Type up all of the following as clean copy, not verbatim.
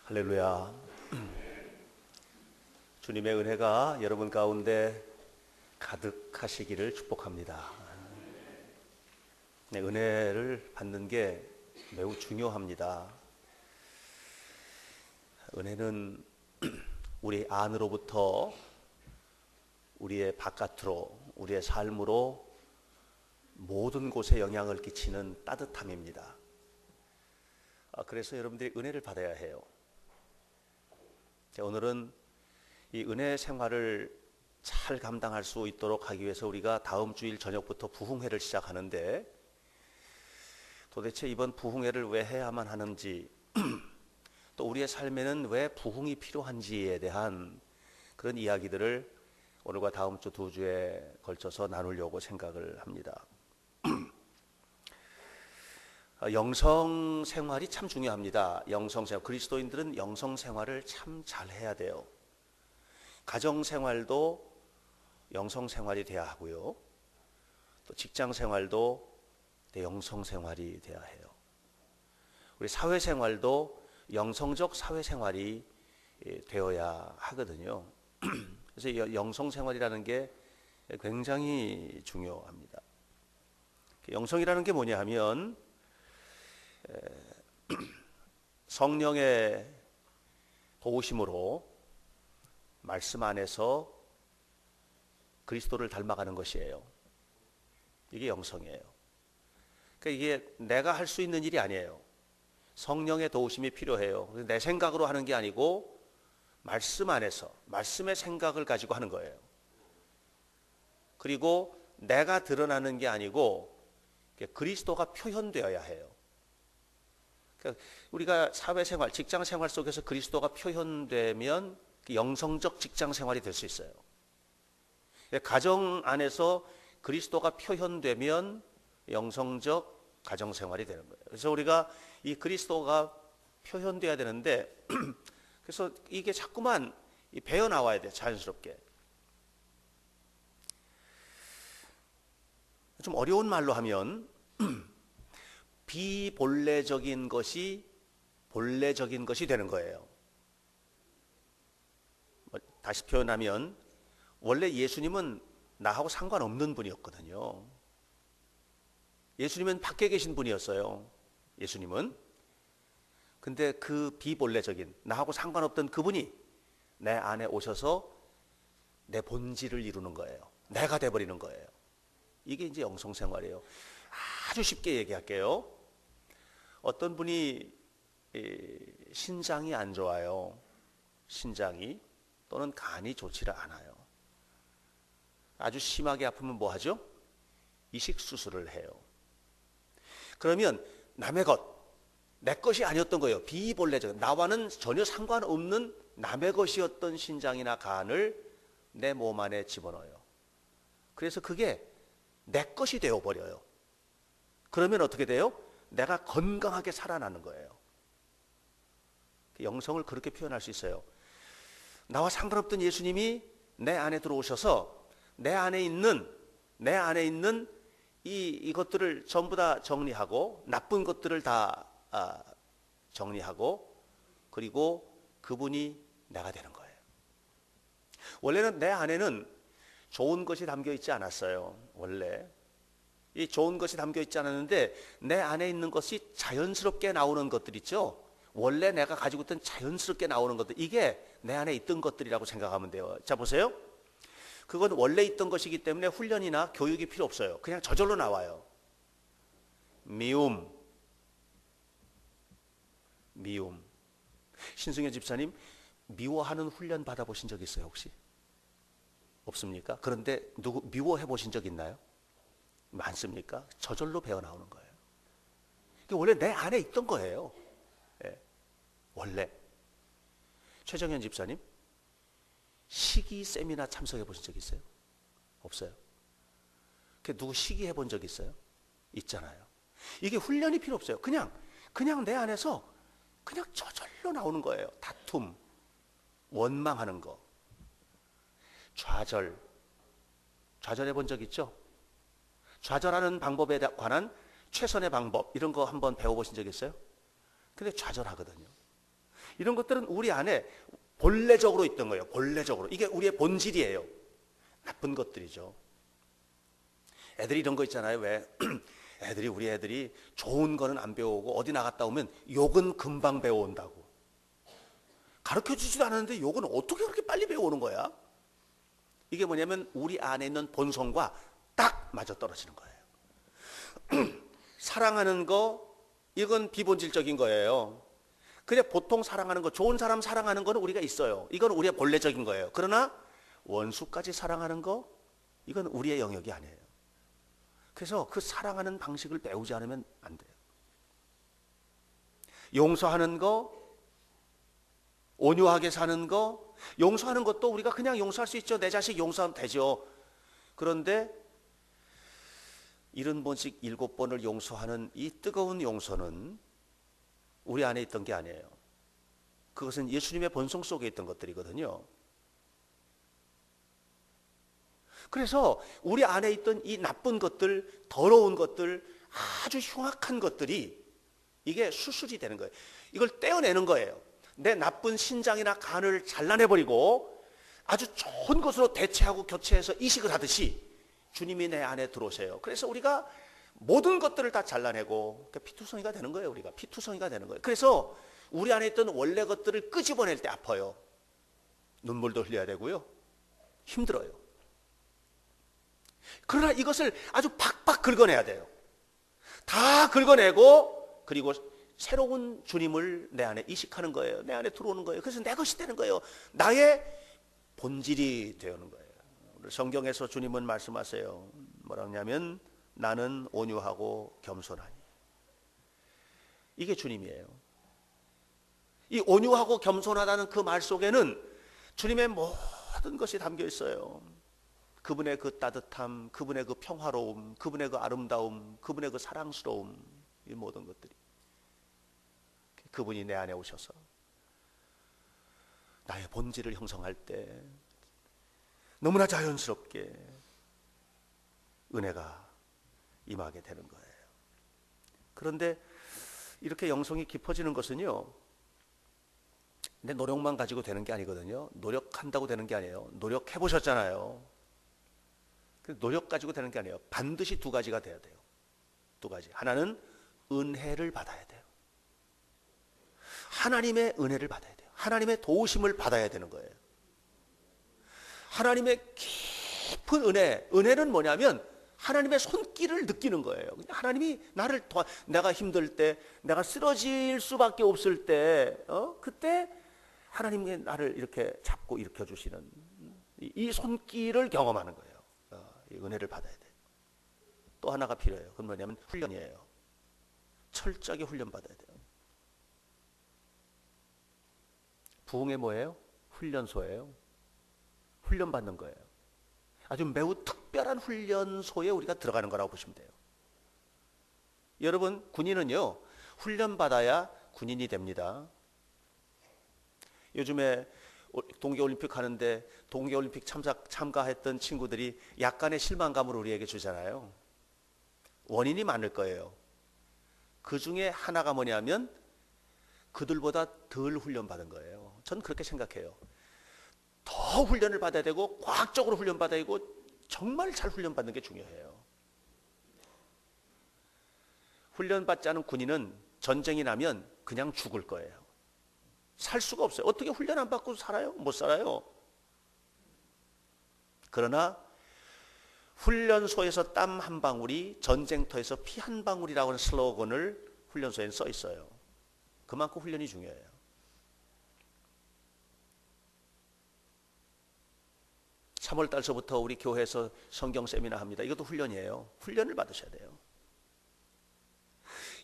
할렐루야. 주님의 은혜가 여러분 가운데 가득하시기를 축복합니다. 네, 은혜를 받는 게 매우 중요합니다. 은혜는 우리 안으로부터 우리의 바깥으로, 우리의 삶으로 모든 곳에 영향을 끼치는 따뜻함입니다. 그래서 여러분들이 은혜를 받아야 해요. 오늘은 이 은혜 생활을 잘 감당할 수 있도록 하기 위해서 우리가 다음 주일 저녁부터 부흥회를 시작하는데, 도대체 이번 부흥회를 왜 해야만 하는지, 또 우리의 삶에는 왜 부흥이 필요한지에 대한 그런 이야기들을 오늘과 다음 주 두 주에 걸쳐서 나누려고 생각을 합니다. 영성 생활이 참 중요합니다. 영성 생활, 그리스도인들은 영성 생활을 참 잘해야 돼요. 가정 생활도 영성 생활이 돼야 하고요. 또 직장 생활도 영성 생활이 돼야 해요. 우리 사회 생활도 영성적 사회 생활이 되어야 하거든요. 그래서 영성 생활이라는 게 굉장히 중요합니다. 영성이라는 게 뭐냐 하면 성령의 도우심으로 말씀 안에서 그리스도를 닮아가는 것이에요. 이게 영성이에요. 그러니까 이게 내가 할 수 있는 일이 아니에요. 성령의 도우심이 필요해요. 내 생각으로 하는 게 아니고 말씀 안에서 말씀의 생각을 가지고 하는 거예요. 그리고 내가 드러나는 게 아니고 그리스도가 표현되어야 해요. 그러니까 우리가 사회생활, 직장생활 속에서 그리스도가 표현되면 영성적 직장생활이 될 수 있어요. 가정 안에서 그리스도가 표현되면 영성적 가정생활이 되는 거예요. 그래서 우리가 이 그리스도가 표현돼야 되는데 그래서 이게 자꾸만 배어 나와야 돼요. 자연스럽게. 좀 어려운 말로 하면 비본래적인 것이 본래적인 것이 되는 거예요. 다시 표현하면 원래 예수님은 나하고 상관없는 분이었거든요. 예수님은 밖에 계신 분이었어요. 예수님은. 근데 그 비본래적인 나하고 상관없던 그분이 내 안에 오셔서 내 본질을 이루는 거예요. 내가 돼버리는 거예요. 이게 이제 영성생활이에요. 아주 쉽게 얘기할게요. 어떤 분이 신장이 안 좋아요. 신장이 또는 간이 좋지를 않아요. 아주 심하게 아프면 뭐 하죠? 이식 수술을 해요. 그러면 남의 것, 내 것이 아니었던 거예요. 비본래적, 나와는 전혀 상관없는 남의 것이었던 신장이나 간을 내 몸 안에 집어넣어요. 그래서 그게 내 것이 되어버려요. 그러면 어떻게 돼요? 내가 건강하게 살아나는 거예요. 영성을 그렇게 표현할 수 있어요. 나와 상관없던 예수님이 내 안에 들어오셔서 내 안에 있는 이것들을 전부 다 정리하고 나쁜 것들을 다 정리하고 그리고 그분이 내가 되는 거예요. 원래는 내 안에는 좋은 것이 담겨 있지 않았어요. 원래 이 좋은 것이 담겨 있지 않았는데 내 안에 있는 것이 자연스럽게 나오는 것들 있죠. 원래 내가 가지고 있던 자연스럽게 나오는 것들, 이게 내 안에 있던 것들이라고 생각하면 돼요. 자, 보세요. 그건 원래 있던 것이기 때문에 훈련이나 교육이 필요 없어요. 그냥 저절로 나와요. 미움. 신승현 집사님, 미워하는 훈련 받아보신 적 있어요, 혹시? 없습니까? 그런데 누구 미워해 보신 적 있나요? 많습니까? 저절로 배어 나오는 거예요. 이게 원래 내 안에 있던 거예요. 네. 원래. 최정현 집사님, 시기 세미나 참석해 보신 적 있어요? 없어요. 누구 시기 해본 적 있어요? 있잖아요. 이게 훈련이 필요 없어요. 그냥 내 안에서 그냥 저절로 나오는 거예요. 다툼, 원망하는 거, 좌절해 본 적 있죠? 좌절하는 방법에 관한 최선의 방법 이런 거 한번 배워보신 적 있어요? 근데 좌절하거든요. 이런 것들은 우리 안에 본래적으로 있던 거예요. 본래적으로. 이게 우리의 본질이에요. 나쁜 것들이죠. 애들이 이런 거 있잖아요. 왜? 우리 애들이 좋은 거는 안 배우고 어디 나갔다 오면 욕은 금방 배워온다고. 가르쳐 주지도 않았는데 욕은 어떻게 그렇게 빨리 배우는 거야? 이게 뭐냐면 우리 안에 있는 본성과 딱 맞아떨어지는 거예요. 사랑하는 거, 이건 비본질적인 거예요. 그냥 보통 사랑하는 거, 좋은 사람 사랑하는 거는 우리가 있어요. 이건 우리의 본래적인 거예요. 그러나 원수까지 사랑하는 거, 이건 우리의 영역이 아니에요. 그래서 그 사랑하는 방식을 배우지 않으면 안 돼요. 용서하는 거, 온유하게 사는 거, 용서하는 것도 우리가 그냥 용서할 수 있죠. 내 자식 용서하면 되죠. 그런데 70번씩 7번을 용서하는 이 뜨거운 용서는 우리 안에 있던 게 아니에요. 그것은 예수님의 본성 속에 있던 것들이거든요. 그래서 우리 안에 있던 이 나쁜 것들, 더러운 것들, 아주 흉악한 것들이 이게 수술이 되는 거예요. 이걸 떼어내는 거예요. 내 나쁜 신장이나 간을 잘라내버리고 아주 좋은 것으로 대체하고 교체해서 이식을 하듯이 주님이 내 안에 들어오세요. 그래서 우리가 모든 것들을 다 잘라내고 피투성이가 되는 거예요. 우리가 피투성이가 되는 거예요. 그래서 우리 안에 있던 원래 것들을 끄집어낼 때 아파요. 눈물도 흘려야 되고요. 힘들어요. 그러나 이것을 아주 팍팍 긁어내야 돼요. 다 긁어내고 그리고 새로운 주님을 내 안에 이식하는 거예요. 내 안에 들어오는 거예요. 그래서 내 것이 되는 거예요. 나의 본질이 되는 거예요. 성경에서 주님은 말씀하세요. 뭐라고 하냐면 나는 온유하고 겸손하니. 이게 주님이에요. 이 온유하고 겸손하다는 그 말 속에는 주님의 모든 것이 담겨 있어요. 그분의 그 따뜻함, 그분의 그 평화로움, 그분의 그 아름다움, 그분의 그 사랑스러움, 이 모든 것들이 그분이 내 안에 오셔서 나의 본질을 형성할 때 너무나 자연스럽게 은혜가 임하게 되는 거예요. 그런데 이렇게 영성이 깊어지는 것은요, 내 노력만 가지고 되는 게 아니거든요. 노력한다고 되는 게 아니에요. 노력해 보셨잖아요. 노력 가지고 되는 게 아니에요. 반드시 두 가지가 돼야 돼요. 두 가지. 하나는 은혜를 받아야 돼요. 하나님의 은혜를 받아야 돼요. 하나님의 도우심을 받아야 되는 거예요. 하나님의 깊은 은혜는 뭐냐면 하나님의 손길을 느끼는 거예요. 하나님이 나를 내가 힘들 때, 내가 쓰러질 수밖에 없을 때, 그때 하나님이 나를 이렇게 잡고 일으켜 주시는 이 손길을 경험하는 거예요. 이 은혜를 받아야 돼요. 또 하나가 필요해요. 그건 뭐냐면 훈련이에요. 철저하게 훈련 받아야 돼요. 부흥이 뭐예요? 훈련소예요. 훈련 받는 거예요. 아주 매우 특별한 훈련소에 우리가 들어가는 거라고 보시면 돼요. 여러분, 군인은요, 훈련 받아야 군인이 됩니다. 요즘에 동계올림픽 하는데 동계올림픽 참가했던 친구들이 약간의 실망감을 우리에게 주잖아요. 원인이 많을 거예요. 그 중에 하나가 뭐냐면 그들보다 덜 훈련받은 거예요. 전 그렇게 생각해요. 더 훈련을 받아야 되고 과학적으로 훈련받아야 되고 정말 잘 훈련받는 게 중요해요. 훈련받지 않은 군인은 전쟁이 나면 그냥 죽을 거예요. 살 수가 없어요. 어떻게 훈련 안 받고 살아요? 못 살아요. 그러나 훈련소에서 땀 한 방울이 전쟁터에서 피 한 방울이라고 하는 슬로건을 훈련소에는 써 있어요. 그만큼 훈련이 중요해요. (3월) 달서부터 우리 교회에서 성경 세미나 합니다. 이것도 훈련이에요. 훈련을 받으셔야 돼요.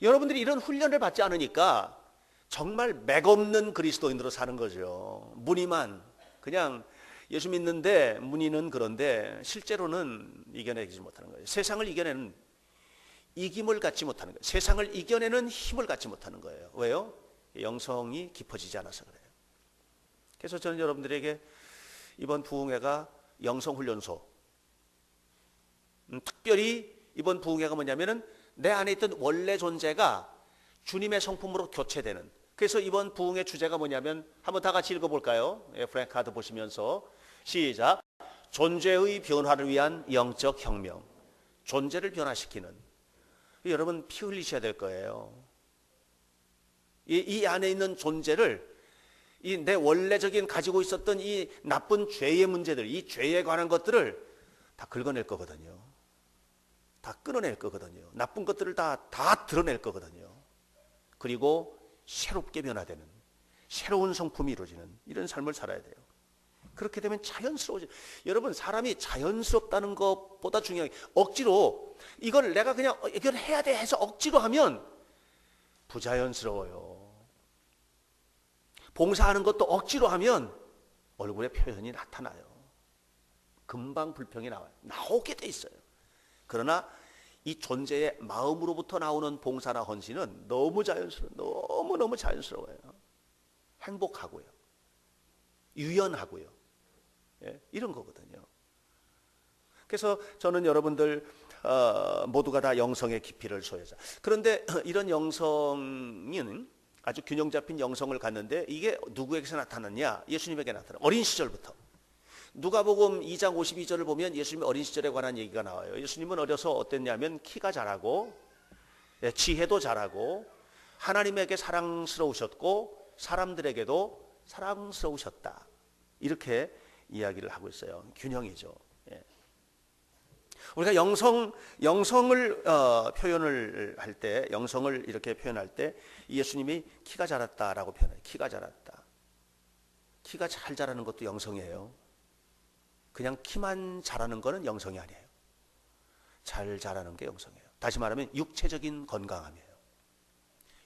여러분들이 이런 훈련을 받지 않으니까 정말 맥없는 그리스도인으로 사는 거죠. 무늬만 그냥 예수 믿는데 무늬는 그런데 실제로는 이겨내지 못하는 거예요. 세상을 이겨내는 이김을 갖지 못하는 거예요. 세상을 이겨내는 힘을 갖지 못하는 거예요. 왜요? 영성이 깊어지지 않아서 그래요. 그래서 저는 여러분들에게 이번 부흥회가 영성훈련소, 특별히 이번 부흥회가 뭐냐면은 내 안에 있던 원래 존재가 주님의 성품으로 교체되는, 그래서 이번 부흥의 주제가 뭐냐면 한번 다 같이 읽어볼까요? 프랭크 카드 보시면서 시작. 존재의 변화를 위한 영적 혁명. 존재를 변화시키는. 여러분 피 흘리셔야 될 거예요. 이 안에 있는 존재를 이 내 원래적인 가지고 있었던 이 나쁜 죄의 문제들, 이 죄에 관한 것들을 다 긁어낼 거거든요. 다 끊어낼 거거든요. 나쁜 것들을 다 드러낼 거거든요. 그리고 새롭게 변화되는 새로운 성품이 이루어지는 이런 삶을 살아야 돼요. 그렇게 되면 자연스러워져. 여러분 사람이 자연스럽다는 것보다 중요한 게 억지로 이걸 내가 그냥 이걸 해야 돼 해서 억지로 하면 부자연스러워요. 봉사하는 것도 억지로 하면 얼굴에 표현이 나타나요. 금방 불평이 나와요. 나오게 돼 있어요. 그러나 이 존재의 마음으로부터 나오는 봉사나 헌신은 너무 자연스러워요. 너무너무 자연스러워요. 행복하고요. 유연하고요. 예, 이런 거거든요. 그래서 저는 여러분들 모두가 다 영성의 깊이를 소유하자. 그런데 이런 영성은 아주 균형 잡힌 영성을 갖는데 이게 누구에게서 나타났냐? 예수님에게 나타나. 어린 시절부터. 누가복음 2장 52절을 보면 예수님의 어린 시절에 관한 얘기가 나와요. 예수님은 어려서 어땠냐면 키가 자라고 지혜도 자라고 하나님에게 사랑스러우셨고 사람들에게도 사랑스러우셨다. 이렇게 이야기를 하고 있어요. 균형이죠. 예. 우리가 영성을 표현을 할 때, 영성을 이렇게 표현할 때 예수님이 키가 자랐다라고 표현해요. 키가 자랐다. 키가 잘 자라는 것도 영성이에요. 그냥 키만 자라는 거는 영성이 아니에요. 잘 자라는 게 영성이에요. 다시 말하면 육체적인 건강함이에요.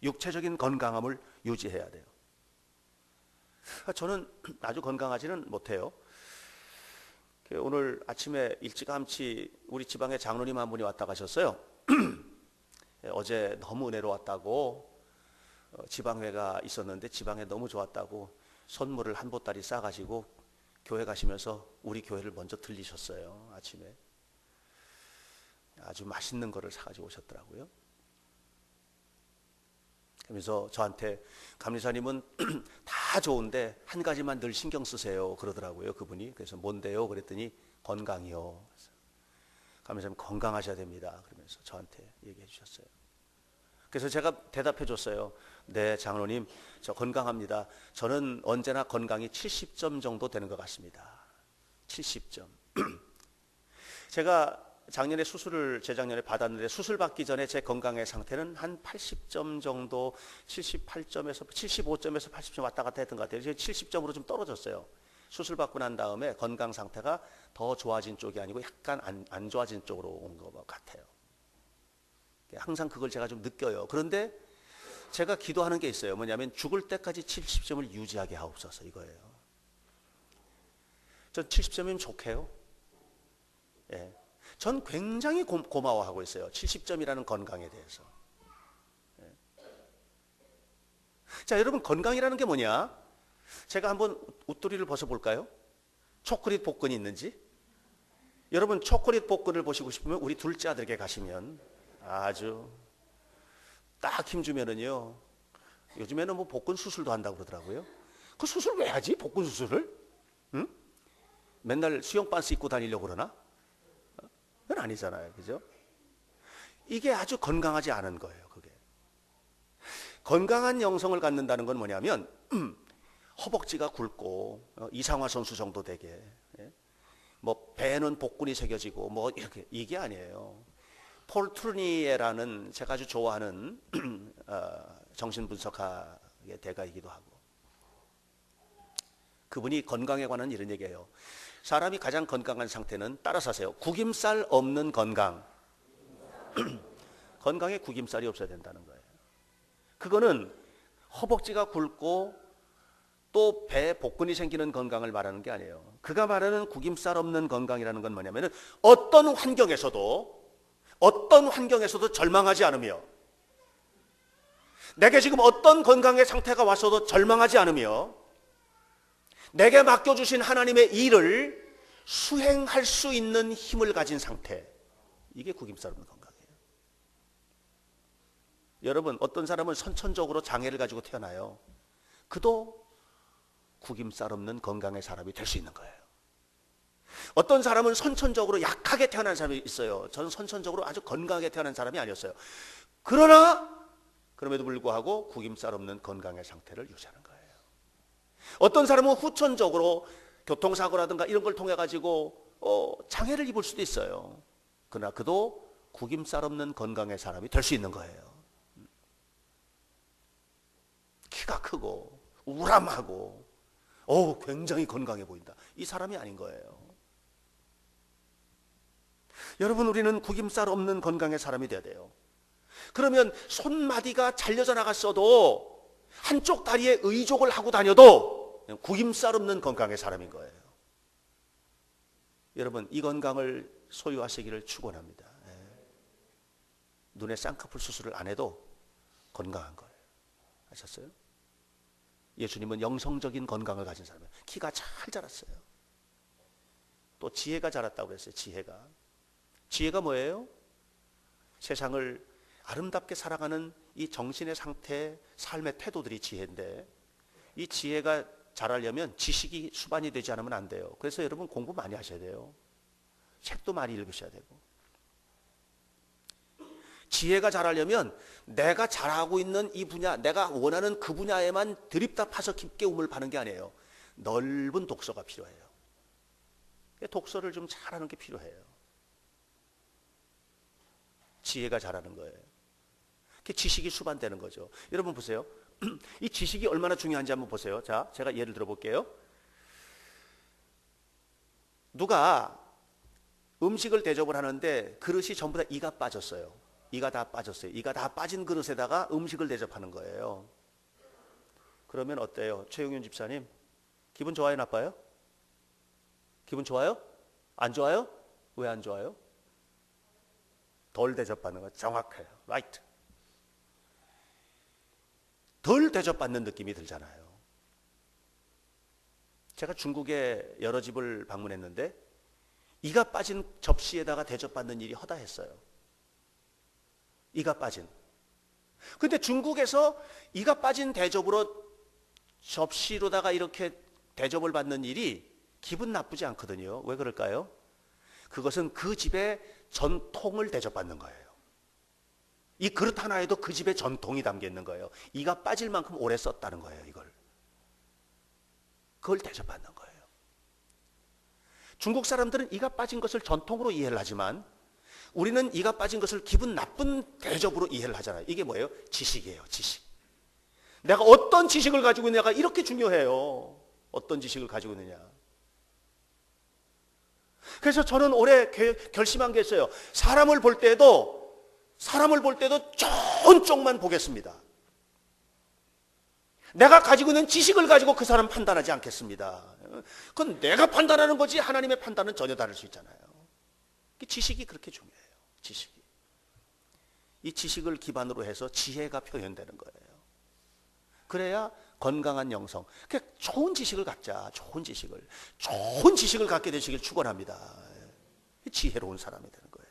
육체적인 건강함을 유지해야 돼요. 저는 아주 건강하지는 못해요. 오늘 아침에 일찌감치 우리 지방에 장로님 한 분이 왔다 가셨어요. 어제 너무 은혜로웠다고 지방회가 있었는데 지방에 너무 좋았다고 선물을 한 보따리 싸가지고 교회 가시면서 우리 교회를 먼저 들리셨어요. 아침에 아주 맛있는 거를 사가지고 오셨더라고요. 그러면서 저한테 감리사님은 다 좋은데 한 가지만 늘 신경 쓰세요 그러더라고요. 그분이. 그래서 뭔데요? 그랬더니 건강이요. 감리사님 건강하셔야 됩니다 그러면서 저한테 얘기해 주셨어요. 그래서 제가 대답해 줬어요. 네 장로님 저 건강합니다. 저는 언제나 건강이 70점 정도 되는 것 같습니다. 70점. 제가 작년에 수술을 재작년에 받았는데 수술 받기 전에 제 건강의 상태는 한 80점 정도 78점에서 75점에서 80점 왔다 갔다 했던 것 같아요. 70점으로 좀 떨어졌어요. 수술 받고 난 다음에 건강 상태가 더 좋아진 쪽이 아니고 약간 안 좋아진 쪽으로 온 것 같아요. 항상 그걸 제가 좀 느껴요. 그런데 제가 기도하는 게 있어요. 뭐냐면 죽을 때까지 70점을 유지하게 하옵소서 이거예요. 전 70점이면 좋게요. 예. 전 굉장히 고마워하고 있어요. 70점이라는 건강에 대해서. 예. 자, 여러분 건강이라는 게 뭐냐? 제가 한번 웃도리를 벗어볼까요? 초콜릿 복근이 있는지. 여러분 초콜릿 복근을 보시고 싶으면 우리 둘째 아들에게 가시면 아주 딱 힘주면은요. 요즘에는 뭐 복근 수술도 한다고 그러더라고요. 그 수술 왜 하지? 복근 수술을? 응? 맨날 수영 반스 입고 다니려고 그러나? 그건 아니잖아요. 그죠? 이게 아주 건강하지 않은 거예요. 그게. 건강한 영성을 갖는다는 건 뭐냐면 허벅지가 굵고 이상화 선수 정도 되게 뭐 배는 복근이 새겨지고 뭐 이렇게 이게 아니에요. 폴 트루니에라는 제가 아주 좋아하는 정신분석학의 대가이기도 하고 그분이 건강에 관한 이런 얘기예요. 사람이 가장 건강한 상태는 따라서 하세요. 구김살 없는 건강. 건강에 구김살이 없어야 된다는 거예요. 그거는 허벅지가 굵고 또 배 복근이 생기는 건강을 말하는 게 아니에요. 그가 말하는 구김살 없는 건강이라는 건 뭐냐면 어떤 환경에서도 절망하지 않으며 내게 지금 어떤 건강의 상태가 왔어도 절망하지 않으며 내게 맡겨주신 하나님의 일을 수행할 수 있는 힘을 가진 상태. 이게 구김살 없는 건강이에요. 여러분, 어떤 사람은 선천적으로 장애를 가지고 태어나요. 그도 구김살 없는 건강의 사람이 될 수 있는 거예요. 어떤 사람은 선천적으로 약하게 태어난 사람이 있어요. 저는 선천적으로 아주 건강하게 태어난 사람이 아니었어요. 그러나 그럼에도 불구하고 구김살 없는 건강의 상태를 유지하는 거예요. 어떤 사람은 후천적으로 교통사고라든가 이런 걸 통해 가지고 장애를 입을 수도 있어요. 그러나 그도 구김살 없는 건강의 사람이 될 수 있는 거예요. 키가 크고 우람하고 굉장히 건강해 보인다. 이 사람이 아닌 거예요. 여러분, 우리는 구김살 없는 건강의 사람이 돼야 돼요. 그러면 손마디가 잘려져 나갔어도 한쪽 다리에 의족을 하고 다녀도 구김살 없는 건강의 사람인 거예요. 여러분, 이 건강을 소유하시기를 축원합니다. 눈에 쌍꺼풀 수술을 안 해도 건강한 거예요. 아셨어요? 예수님은 영성적인 건강을 가진 사람이에요. 키가 잘 자랐어요. 또 지혜가 자랐다고 그랬어요. 지혜가 뭐예요? 세상을 아름답게 살아가는 이 정신의 상태, 삶의 태도들이 지혜인데, 이 지혜가 자라려면 지식이 수반이 되지 않으면 안 돼요. 그래서 여러분, 공부 많이 하셔야 돼요. 책도 많이 읽으셔야 되고. 지혜가 자라려면 내가 잘하고 있는 이 분야, 내가 원하는 그 분야에만 드립다 파서 깊게 우물 파는 게 아니에요. 넓은 독서가 필요해요. 독서를 좀 잘하는 게 필요해요. 지혜가 자라는 거예요. 지식이 수반되는 거죠. 여러분 보세요. 이 지식이 얼마나 중요한지 한번 보세요. 자, 제가 예를 들어 볼게요. 누가 음식을 대접을 하는데 그릇이 전부 다 이가 빠졌어요. 이가 다 빠졌어요. 이가 다 빠진 그릇에다가 음식을 대접하는 거예요. 그러면 어때요? 최용윤 집사님, 기분 좋아요, 나빠요? 기분 좋아요? 안 좋아요? 왜 안 좋아요? 덜 대접받는 거 정확해요. 라이트. 덜 대접받는 느낌이 들잖아요. 제가 중국에 여러 집을 방문했는데 이가 빠진 접시에다가 대접받는 일이 허다했어요. 이가 빠진. 근데 중국에서 이가 빠진 대접으로 접시로다가 이렇게 대접을 받는 일이 기분 나쁘지 않거든요. 왜 그럴까요? 그것은 그 집의 전통을 대접받는 거예요. 이 그릇 하나에도 그 집의 전통이 담겨 있는 거예요. 이가 빠질 만큼 오래 썼다는 거예요, 이걸. 그걸 대접받는 거예요. 중국 사람들은 이가 빠진 것을 전통으로 이해를 하지만 우리는 이가 빠진 것을 기분 나쁜 대접으로 이해를 하잖아요. 이게 뭐예요? 지식이에요, 지식. 내가 어떤 지식을 가지고 있느냐가 이렇게 중요해요. 어떤 지식을 가지고 있느냐. 그래서 저는 올해 결심한 게 있어요. 사람을 볼 때도 좋은 쪽만 보겠습니다. 내가 가지고 있는 지식을 가지고 그 사람 판단하지 않겠습니다. 그건 내가 판단하는 거지 하나님의 판단은 전혀 다를 수 있잖아요. 지식이 그렇게 중요해요. 지식이. 이 지식을 기반으로 해서 지혜가 표현되는 거예요. 그래야 건강한 영성. 그러니까 좋은 지식을 갖자. 좋은 지식을 갖게 되시길 축원합니다. 지혜로운 사람이 되는 거예요.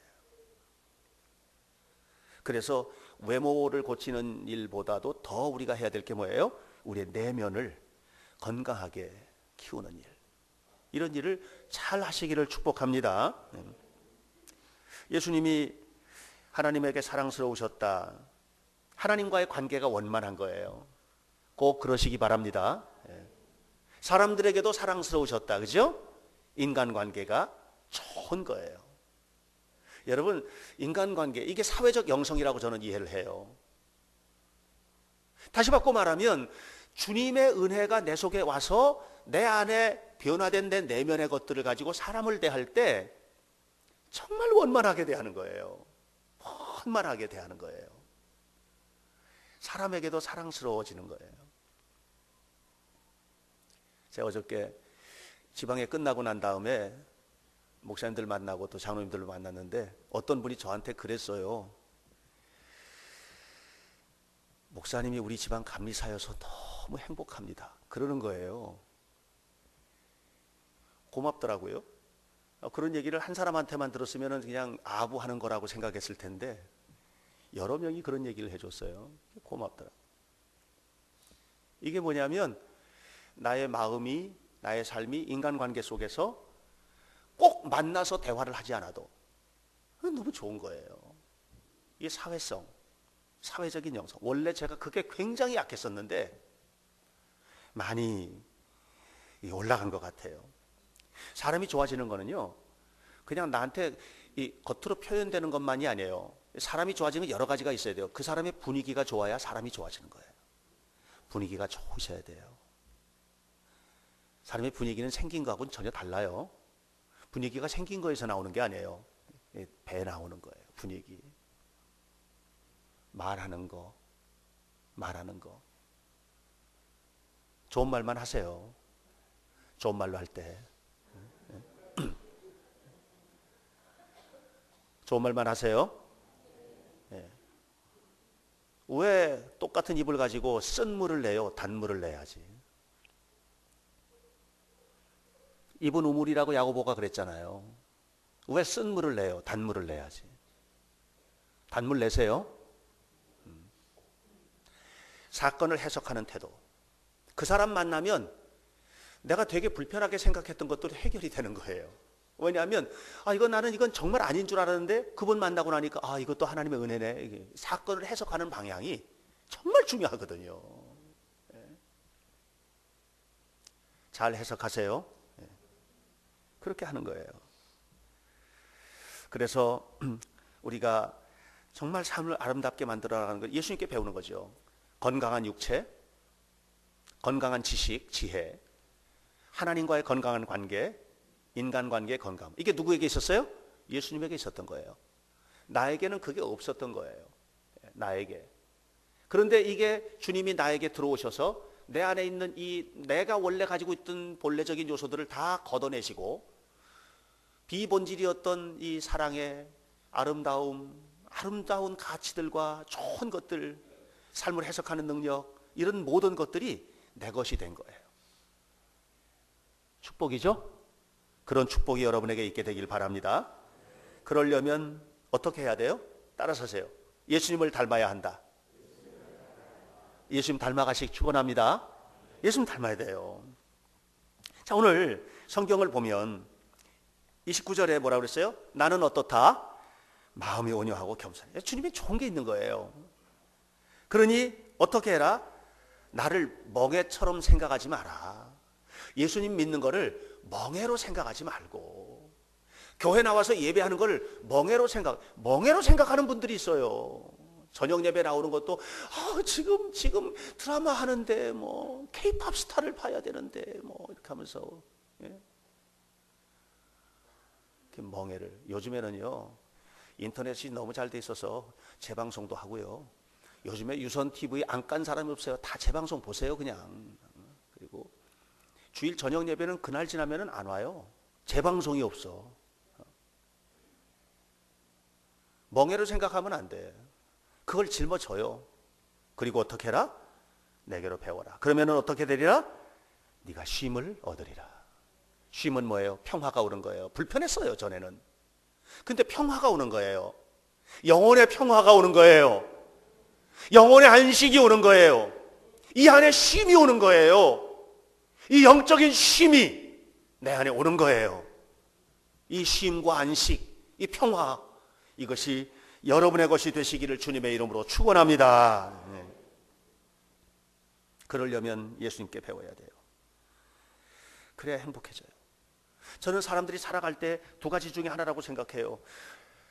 그래서 외모를 고치는 일보다도 더 우리가 해야 될 게 뭐예요? 우리의 내면을 건강하게 키우는 일. 이런 일을 잘 하시기를 축복합니다. 예수님이 하나님에게 사랑스러우셨다. 하나님과의 관계가 원만한 거예요. 꼭 그러시기 바랍니다. 사람들에게도 사랑스러우셨다. 그죠? 인간관계가 좋은 거예요. 여러분, 인간관계, 이게 사회적 영성이라고 저는 이해를 해요. 다시 바꿔 말하면 주님의 은혜가 내 속에 와서 내 안에 변화된 내 내면의 것들을 가지고 사람을 대할 때 정말 원만하게 대하는 거예요. 원만하게 대하는 거예요. 사람에게도 사랑스러워지는 거예요. 제가 어저께 지방에 끝나고 난 다음에 목사님들 만나고 또 장로님들을 만났는데 어떤 분이 저한테 그랬어요. 목사님이 우리 집안 감리사여서 너무 행복합니다. 그러는 거예요. 고맙더라고요. 그런 얘기를 한 사람한테만 들었으면 그냥 아부하는 거라고 생각했을 텐데 여러 명이 그런 얘기를 해줬어요. 고맙더라. 이게 뭐냐면 나의 마음이, 나의 삶이 인간관계 속에서 꼭 만나서 대화를 하지 않아도 너무 좋은 거예요. 이게 사회성, 사회적인 영성. 원래 제가 그게 굉장히 약했었는데 많이 올라간 것 같아요. 사람이 좋아지는 거는요, 그냥 나한테 이 겉으로 표현되는 것만이 아니에요. 사람이 좋아지는 여러 가지가 있어야 돼요. 그 사람의 분위기가 좋아야 사람이 좋아지는 거예요. 분위기가 좋으셔야 돼요. 사람의 분위기는 생긴 거하고는 전혀 달라요. 분위기가 생긴 거에서 나오는 게 아니에요. 배에 나오는 거예요. 분위기. 말하는 거. 좋은 말만 하세요. 좋은 말로 할 때. 좋은 말만 하세요. 왜 똑같은 입을 가지고 쓴 물을 내요? 단물을 내야지. 입은 우물이라고 야고보가 그랬잖아요. 왜 쓴 물을 내요? 단물을 내야지. 단물 내세요. 사건을 해석하는 태도. 그 사람 만나면 내가 되게 불편하게 생각했던 것도 해결이 되는 거예요. 왜냐하면 이건 정말 아닌 줄 알았는데 그분 만나고 나니까 이것도 하나님의 은혜네. 이게 사건을 해석하는 방향이 정말 중요하거든요. 잘 해석하세요. 그렇게 하는 거예요. 그래서 우리가 정말 삶을 아름답게 만들어가는 걸 예수님께 배우는 거죠. 건강한 육체, 건강한 지식, 지혜, 하나님과의 건강한 관계, 인간관계의 건강. 이게 누구에게 있었어요? 예수님에게 있었던 거예요. 나에게는 그게 없었던 거예요. 나에게. 그런데 이게 주님이 나에게 들어오셔서 내 안에 있는 내가 원래 가지고 있던 본래적인 요소들을 다 걷어내시고 비본질이었던 이 사랑의 아름다운 가치들과 좋은 것들, 삶을 해석하는 능력, 이런 모든 것들이 내 것이 된 거예요. 축복이죠? 그런 축복이 여러분에게 있게 되길 바랍니다. 그러려면 어떻게 해야 돼요? 따라서세요. 예수님을 닮아야 한다. 예수님 닮아가시기 축원합니다. 예수님 닮아야 돼요. 자, 오늘 성경을 보면 29절에 뭐라고 그랬어요? 나는 어떻다? 마음이 온유하고 겸손해. 주님이 좋은 게 있는 거예요. 그러니 어떻게 해라? 나를 멍해처럼 생각하지 마라. 예수님 믿는 거를 멍해로 생각하지 말고, 교회 나와서 예배하는 걸 멍해로 생각하는 분들이 있어요. 저녁 예배 나오는 것도 지금 드라마 하는데 K-팝 스타를 봐야 되는데 이렇게 하면서 멍해를. 요즘에는요 인터넷이 너무 잘 돼 있어서 재방송도 하고요. 요즘에 유선 TV 안 깐 사람이 없어요. 다 재방송 보세요 그냥. 그리고 주일 저녁 예배는 그날 지나면은 안 와요. 재방송이 없어. 멍해로 생각하면 안 돼. 그걸 짊어져요. 그리고 어떻게 해라? 내게로 배워라. 그러면은 어떻게 되리라? 네가 쉼을 얻으리라. 쉼은 뭐예요? 평화가 오는 거예요. 불편했어요 전에는. 근데 평화가 오는 거예요. 영혼의 평화가 오는 거예요. 영혼의 안식이 오는 거예요. 이 안에 쉼이 오는 거예요. 이 영적인 쉼이 내 안에 오는 거예요. 이 쉼과 안식, 이 평화, 이것이 여러분의 것이 되시기를 주님의 이름으로 축원합니다. 그러려면 예수님께 배워야 돼요. 그래야 행복해져요. 저는 사람들이 살아갈 때 두 가지 중에 하나라고 생각해요.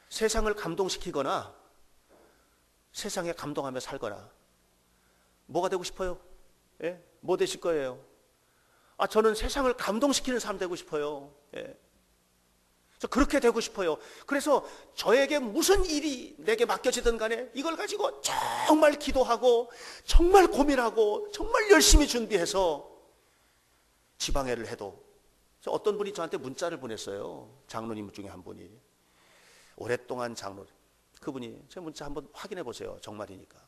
세상을 감동시키거나 세상에 감동하며 살거나. 뭐가 되고 싶어요? 뭐 되실 거예요? 저는 세상을 감동시키는 사람 되고 싶어요. 저 그렇게 되고 싶어요. 그래서 저에게 무슨 일이 내게 맡겨지든 간에 이걸 가지고 정말 기도하고 정말 고민하고 정말 열심히 준비해서 지방회를 해도. 어떤 분이 저한테 문자를 보냈어요. 장로님 중에 한 분이. 오랫동안 장로. 그분이 제 문자 한번 확인해 보세요. 정말이니까.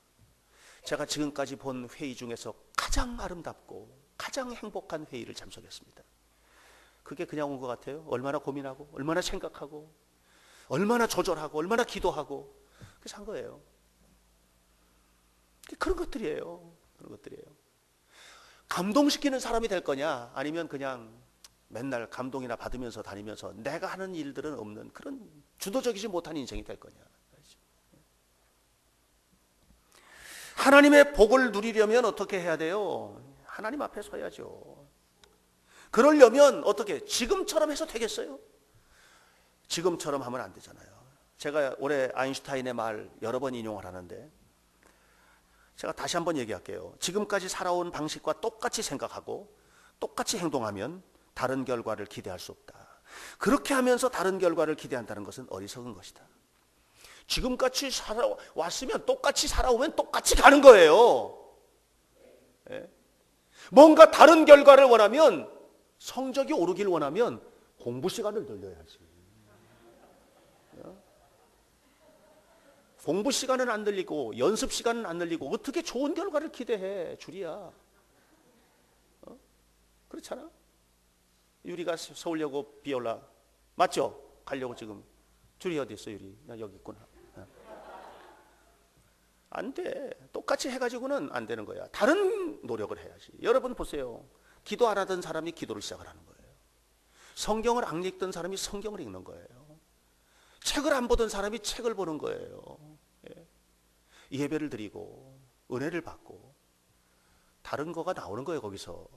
제가 지금까지 본 회의 중에서 가장 아름답고 가장 행복한 회의를 참석했습니다. 그게 그냥 온 것 같아요? 얼마나 고민하고 얼마나 생각하고 얼마나 조절하고 얼마나 기도하고 그래서 한 거예요. 그런 것들이에요. 그런 것들이에요. 감동시키는 사람이 될 거냐, 아니면 그냥 맨날 감동이나 받으면서 다니면서 내가 하는 일들은 없는 그런 주도적이지 못한 인생이 될 거냐. 하나님의 복을 누리려면 어떻게 해야 돼요? 하나님 앞에 서야죠. 그러려면 어떻게? 지금처럼 해서 되겠어요? 지금처럼 하면 안 되잖아요. 제가 올해 아인슈타인의 말 여러 번 인용을 하는데, 제가 다시 한번 얘기할게요. 지금까지 살아온 방식과 똑같이 생각하고 똑같이 행동하면 다른 결과를 기대할 수 없다. 그렇게 하면서 다른 결과를 기대한다는 것은 어리석은 것이다. 지금같이 살아왔으면 똑같이 살아오면 똑같이 가는 거예요. 예? 뭔가 다른 결과를 원하면, 성적이 오르길 원하면 공부 시간을 늘려야지. 공부 시간은 안 늘리고 연습 시간은 안 늘리고 어떻게 좋은 결과를 기대해, 줄이야. 그렇잖아. 유리가 서울여고 비올라 맞죠? 가려고 지금. 줄이 어디 있어? 유리 나 여기 있구나. 안 돼. 똑같이 해가지고는 안 되는 거야. 다른 노력을 해야지. 여러분 보세요. 기도 안 하던 사람이 기도를 시작을 하는 거예요. 성경을 안 읽던 사람이 성경을 읽는 거예요. 책을 안 보던 사람이 책을 보는 거예요. 예. 예배를 드리고 은혜를 받고 다른 거가 나오는 거예요. 거기서.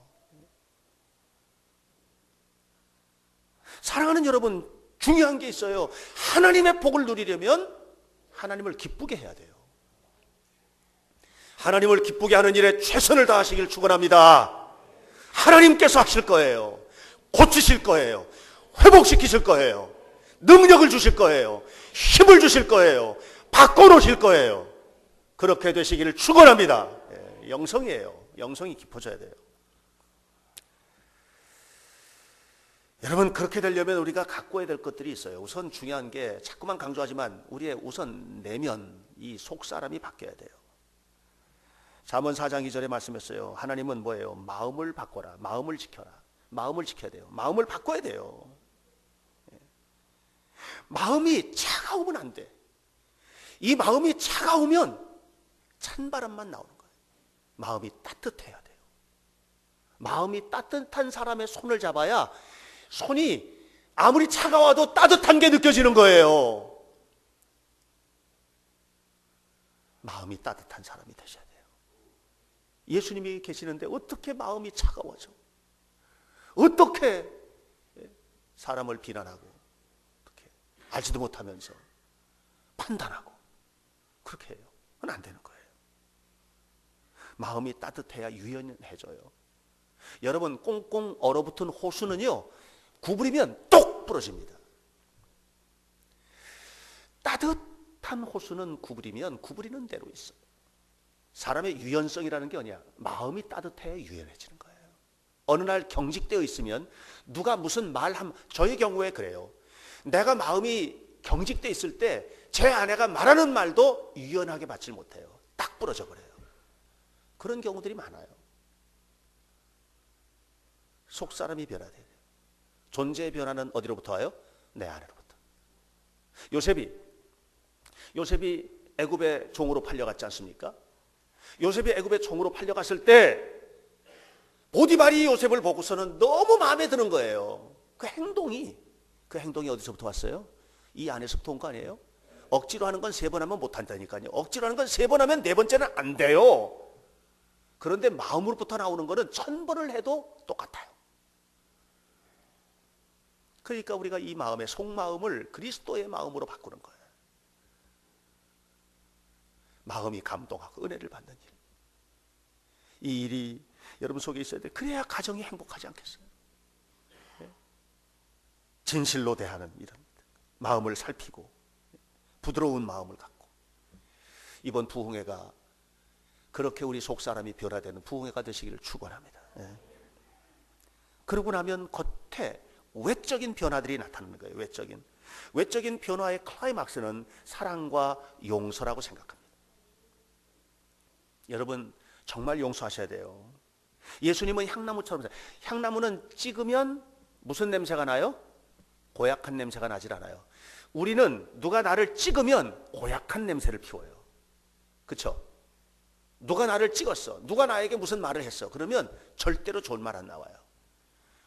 사랑하는 여러분, 중요한 게 있어요. 하나님의 복을 누리려면 하나님을 기쁘게 해야 돼요. 하나님을 기쁘게 하는 일에 최선을 다하시길 축원합니다. 하나님께서 하실 거예요. 고치실 거예요. 회복시키실 거예요. 능력을 주실 거예요. 힘을 주실 거예요. 바꿔놓으실 거예요. 그렇게 되시기를 축원합니다. 영성이에요. 영성이 깊어져야 돼요. 여러분, 그렇게 되려면 우리가 갖고야 될 것들이 있어요. 우선 중요한 게, 자꾸만 강조하지만 우리의 우선 내면, 이 속사람이 바뀌어야 돼요. 잠언 4장 2절에 말씀했어요. 하나님은 뭐예요? 마음을 바꿔라. 마음을 지켜라. 마음을 지켜야 돼요. 마음을 바꿔야 돼요. 마음이 차가우면 안 돼. 이 마음이 차가우면 찬바람만 나오는 거예요. 마음이 따뜻해야 돼요. 마음이 따뜻한 사람의 손을 잡아야 손이 아무리 차가워도 따뜻한 게 느껴지는 거예요. 마음이 따뜻한 사람이 되셔야 돼요. 예수님이 계시는데 어떻게 마음이 차가워져? 어떻게 사람을 비난하고, 어떻게 알지도 못하면서 판단하고 그렇게 해요? 그건 안 되는 거예요. 마음이 따뜻해야 유연해져요. 여러분, 꽁꽁 얼어붙은 호수는요, 구부리면 똑 부러집니다. 따뜻한 호수는 구부리면 구부리는 대로 있어요. 사람의 유연성이라는 게 뭐냐? 마음이 따뜻해야 유연해지는 거예요. 어느 날 경직되어 있으면 누가 무슨 말하면, 저의 경우에 그래요. 내가 마음이 경직되어 있을 때 제 아내가 말하는 말도 유연하게 받질 못해요. 딱 부러져 버려요. 그런 경우들이 많아요. 속사람이 변화돼야 돼요. 존재의 변화는 어디로부터 와요? 내 안으로부터. 요셉이 애굽의 종으로 팔려갔지 않습니까? 요셉이 애굽의 종으로 팔려갔을 때 보디발이 요셉을 보고서는 너무 마음에 드는 거예요. 그 행동이 어디서부터 왔어요? 이 안에서부터 온 거 아니에요? 억지로 하는 건 3번 하면 못 한다니까요. 억지로 하는 건 3번 하면 4번째는 안 돼요. 그런데 마음으로부터 나오는 거는 1000번을 해도 똑같아요. 그러니까 우리가 이 마음의 속마음을 그리스도의 마음으로 바꾸는 거예요. 마음이 감동하고 은혜를 받는 일. 이 일이 여러분 속에 있어야 돼요. 그래야 가정이 행복하지 않겠어요? 진실로 대하는 이런 마음을 살피고 부드러운 마음을 갖고, 이번 부흥회가 그렇게 우리 속사람이 변화되는 부흥회가 되시기를 축원합니다. 그러고 나면 겉에 외적인 변화들이 나타나는 거예요. 외적인 변화의 클라이막스는 사랑과 용서라고 생각합니다. 여러분, 정말 용서하셔야 돼요. 예수님은 향나무처럼, 향나무는 찍으면 무슨 냄새가 나요? 고약한 냄새가 나질 않아요. 우리는 누가 나를 찍으면 고약한 냄새를 피워요. 그렇죠? 누가 나를 찍었어, 누가 나에게 무슨 말을 했어, 그러면 절대로 좋은 말 안 나와요.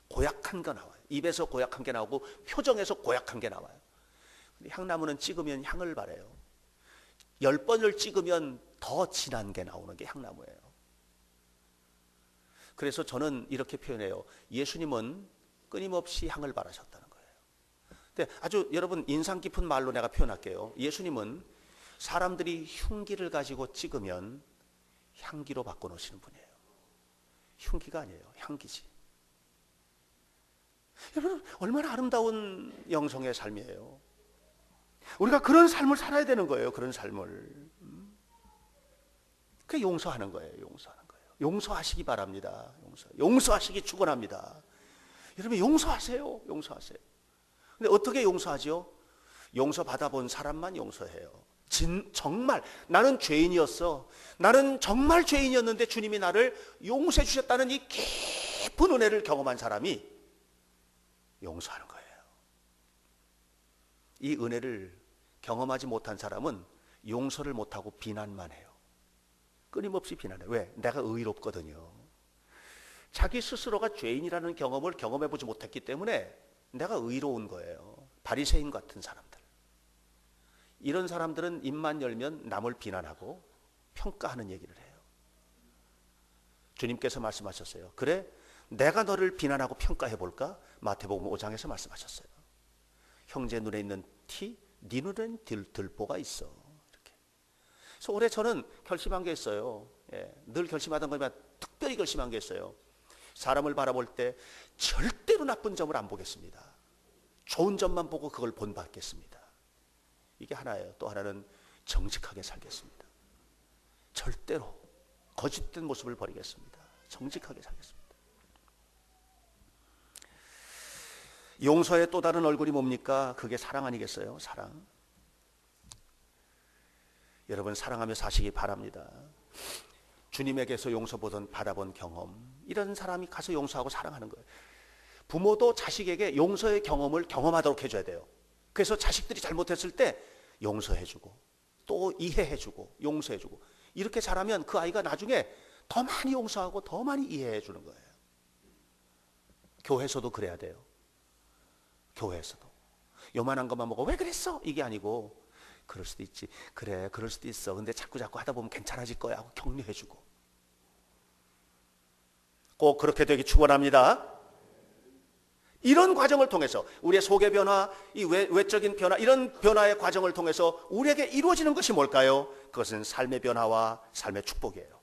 고약한 거 나와요. 입에서 고약한 게 나오고 표정에서 고약한 게 나와요. 근데 향나무는 찍으면 향을 발해요. 10번을 찍으면 더 진한 게 나오는 게 향나무예요. 그래서 저는 이렇게 표현해요. 예수님은 끊임없이 향을 발하셨다는 거예요. 근데 아주 여러분 인상 깊은 말로 내가 표현할게요. 예수님은 사람들이 흉기를 가지고 찍으면 향기로 바꿔놓으시는 분이에요. 흉기가 아니에요. 향기지. 여러분 얼마나 아름다운 영성의 삶이에요. 우리가 그런 삶을 살아야 되는 거예요. 그런 삶을. 그게 용서하는 거예요. 용서하는 거예요. 용서하시기 바랍니다. 용서하시기 축원합니다. 여러분 용서하세요. 용서하세요. 근데 어떻게 용서하죠? 용서 받아본 사람만 용서해요. 정말 나는 죄인이었어. 나는 정말 죄인이었는데 주님이 나를 용서해 주셨다는 이 깊은 은혜를 경험한 사람이 용서하는 거예요. 이 은혜를 경험하지 못한 사람은 용서를 못하고 비난만 해요. 끊임없이 비난해요. 왜? 내가 의롭거든요. 자기 스스로가 죄인이라는 경험을 경험해보지 못했기 때문에 내가 의로운 거예요. 바리새인 같은 사람들. 이런 사람들은 입만 열면 남을 비난하고 평가하는 얘기를 해요. 주님께서 말씀하셨어요. 그래? 내가 너를 비난하고 평가해볼까? 마태복음 5장에서 말씀하셨어요. 형제 눈에 있는 티, 네 눈엔 들보가 있어. 이렇게. 그래서 올해 저는 결심한 게 있어요. 늘 결심하던 거지만 특별히 결심한 게 있어요. 사람을 바라볼 때 절대로 나쁜 점을 안 보겠습니다. 좋은 점만 보고 그걸 본받겠습니다. 이게 하나예요. 또 하나는 정직하게 살겠습니다. 절대로 거짓된 모습을 버리겠습니다. 정직하게 살겠습니다. 용서의 또 다른 얼굴이 뭡니까? 그게 사랑 아니겠어요? 사랑. 여러분 사랑하며 사시기 바랍니다. 주님에게서 용서 받아본 경험, 이런 사람이 가서 용서하고 사랑하는 거예요. 부모도 자식에게 용서의 경험을 경험하도록 해줘야 돼요. 그래서 자식들이 잘못했을 때 용서해주고 또 이해해주고 용서해주고 이렇게 잘하면 그 아이가 나중에 더 많이 용서하고 더 많이 이해해주는 거예요. 교회에서도 그래야 돼요. 교회에서도 요만한 것만 보고 왜 그랬어? 이게 아니고 그럴 수도 있지. 그래 그럴 수도 있어. 근데 자꾸 하다 보면 괜찮아질 거야 하고 격려해주고 꼭 그렇게 되기 축원합니다. 이런 과정을 통해서 우리의 속의 변화, 이 외적인 변화, 이런 변화의 과정을 통해서 우리에게 이루어지는 것이 뭘까요? 그것은 삶의 변화와 삶의 축복이에요.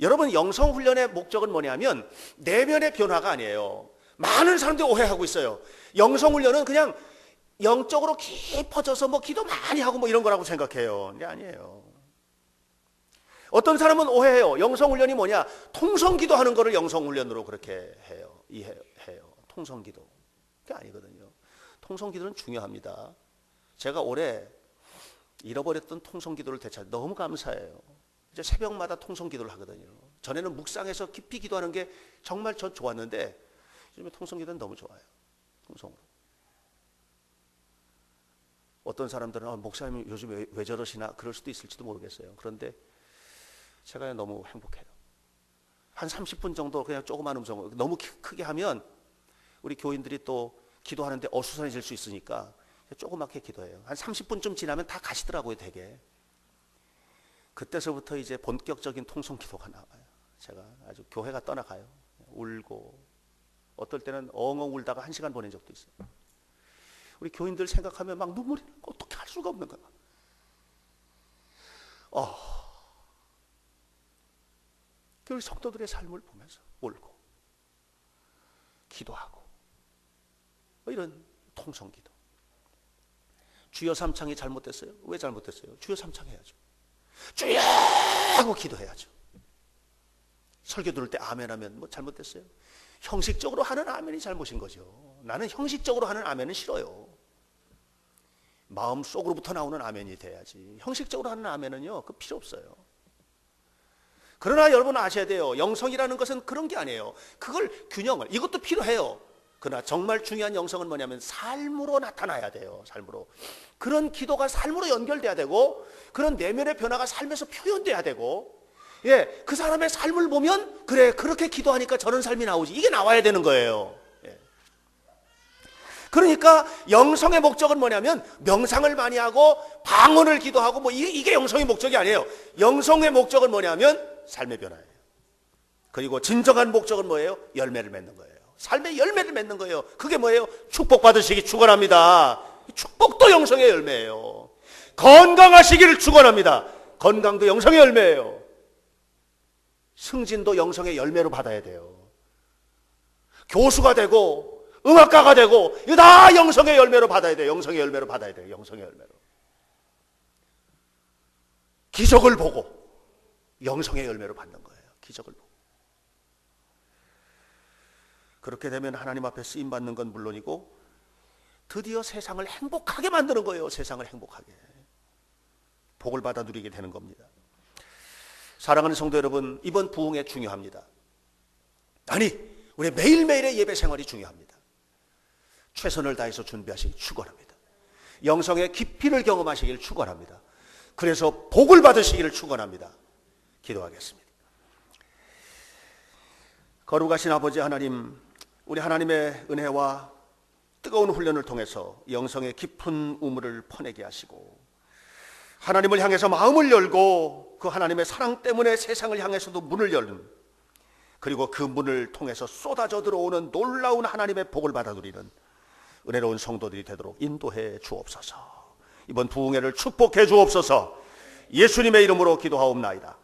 여러분 영성훈련의 목적은 뭐냐면 내면의 변화가 아니에요. 많은 사람들이 오해하고 있어요. 영성훈련은 그냥 영적으로 깊어져서 뭐 기도 많이 하고 뭐 이런 거라고 생각해요. 근데 아니에요. 어떤 사람은 오해해요. 영성훈련이 뭐냐? 통성기도 하는 거를 영성훈련으로 그렇게 해요. 이해해요. 통성기도. 그게 아니거든요. 통성기도는 중요합니다. 제가 올해 잃어버렸던 통성기도를 되찾아 너무 감사해요. 이제 새벽마다 통성기도를 하거든요. 전에는 묵상해서 깊이 기도하는 게 정말 전 좋았는데 요즘에 통성기도는 너무 좋아요. 통성으로. 어떤 사람들은 목사님 요즘 왜 저러시나 그럴 수도 있을지도 모르겠어요. 그런데 제가 너무 행복해요. 한 30분 정도 그냥 조그만 음성으로, 너무 크게 하면 우리 교인들이 또 기도하는데 어수선해질 수 있으니까 조그맣게 기도해요. 한 30분쯤 지나면 다 가시더라고요, 되게. 그때서부터 이제 본격적인 통성 기도가 나와요. 제가 아주 교회가 떠나가요. 울고 어떨 때는 엉엉 울다가 1시간 보낸 적도 있어요. 우리 교인들 생각하면 막 눈물이 어떻게 할 수가 없는 거야. 우리 성도들의 삶을 보면서 울고 기도하고 이런 통성기도. 주여 삼창이 잘못됐어요? 왜 잘못됐어요? 주여 삼창 해야죠. 주여 하고 기도해야죠. 설교 들을 때 아멘 하면 뭐 잘못됐어요? 형식적으로 하는 아멘이 잘못인 거죠. 나는 형식적으로 하는 아멘은 싫어요. 마음속으로부터 나오는 아멘이 돼야지. 형식적으로 하는 아멘은요, 그 필요 없어요. 그러나 여러분 아셔야 돼요. 영성이라는 것은 그런 게 아니에요. 그걸 균형을, 이것도 필요해요. 그러나 정말 중요한 영성은 뭐냐면 삶으로 나타나야 돼요. 삶으로. 그런 기도가 삶으로 연결돼야 되고, 그런 내면의 변화가 삶에서 표현돼야 되고, 예, 그 사람의 삶을 보면 그래, 그렇게 기도하니까 저런 삶이 나오지, 이게 나와야 되는 거예요. 예. 그러니까 영성의 목적은 뭐냐면 명상을 많이 하고 방언을 기도하고 뭐 이게 영성의 목적이 아니에요. 영성의 목적은 뭐냐면 삶의 변화예요. 그리고 진정한 목적은 뭐예요? 열매를 맺는 거예요. 삶의 열매를 맺는 거예요. 그게 뭐예요? 축복받으시기 축원합니다. 축복도 영성의 열매예요. 건강하시기를 축원합니다. 건강도 영성의 열매예요. 승진도 영성의 열매로 받아야 돼요. 교수가 되고 음악가가 되고 이거 다 영성의 열매로 받아야 돼요. 영성의 열매로 받아야 돼요. 영성의 열매로. 기적을 보고 영성의 열매로 받는 거예요. 기적을 보고. 그렇게 되면 하나님 앞에 쓰임받는 건 물론이고 드디어 세상을 행복하게 만드는 거예요. 세상을 행복하게. 복을 받아 누리게 되는 겁니다. 사랑하는 성도 여러분, 이번 부흥회 중요합니다. 아니, 우리 매일매일의 예배 생활이 중요합니다. 최선을 다해서 준비하시길 축원합니다. 영성의 깊이를 경험하시기를 축원합니다. 그래서 복을 받으시기를 축원합니다. 기도하겠습니다. 거룩하신 아버지 하나님, 우리 하나님의 은혜와 뜨거운 훈련을 통해서 영성의 깊은 우물을 퍼내게 하시고 하나님을 향해서 마음을 열고 그 하나님의 사랑 때문에 세상을 향해서도 문을 열는, 그리고 그 문을 통해서 쏟아져 들어오는 놀라운 하나님의 복을 받아 누리는 은혜로운 성도들이 되도록 인도해 주옵소서. 이번 부흥회를 축복해 주옵소서. 예수님의 이름으로 기도하옵나이다.